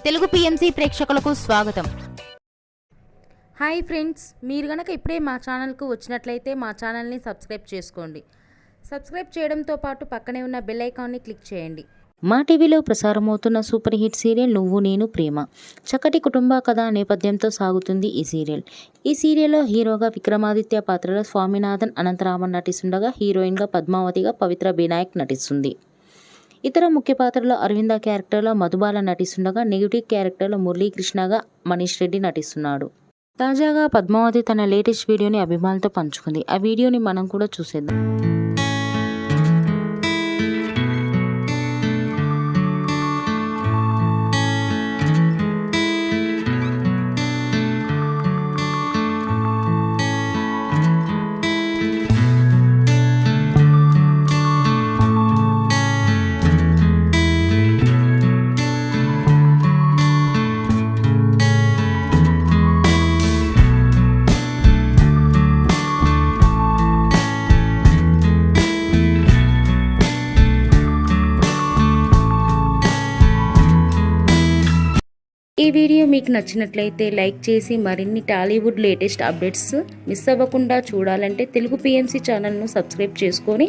Telugu PMC ప్రేక్షకులకు స్వాగతం. Hi friends, మీరు గనక ఇప్పుడే మా ఛానల్కు వచ్చినట్లయితే మా ఛానల్ని సబ్స్క్రైబ్ చేసుకోండి. సబ్స్క్రైబ్ చేయడంతో పాటు పక్కనే ఉన్న బెల్ ఐకాన్ని క్లిక్ చేయండి. మా టీవీలో ప్రసారమవుతున్న సూపర్ హిట్ సీరియల్ నువ్వు నేను ప్రేమ. చక్కటి కుటుంబ కథ నేపథ్యంతో సాగుతుంది ఈ సీరియల్. ఈ సీరియల్లో హీరోగా విక్రమాదిత్య పాత్రలో స్వామినాథన్ అనంతరామన్ నటిస్తుండగా హీరోయిన్గా పద్మావతిగా పవిత్ర బినాయక్ నటిస్తుంది. ఇతర ముఖ్య పాత్రలో అరవింద క్యారెక్టర్లో మధుబాల నటిస్తుండగా నెగిటివ్ క్యారెక్టర్లో మురళీకృష్ణగా మనీష్ రెడ్డి నటిస్తున్నాడు. తాజాగా పద్మావతి తన లేటెస్ట్ వీడియోని అభిమానులతో పంచుకుంది. ఆ వీడియోని మనం కూడా చూసేద్దాం. ఈ వీడియో మీకు నచ్చినట్లయితే లైక్ చేసి మరిన్ని టాలీవుడ్ లేటెస్ట్ అప్డేట్స్ మిస్ అవ్వకుండా చూడాలంటే తెలుగు పిఎంసి ఛానల్ను సబ్స్క్రైబ్ చేసుకొని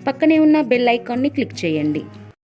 పక్కనే ఉన్న బెల్ ఐకాన్ని క్లిక్ చేయండి.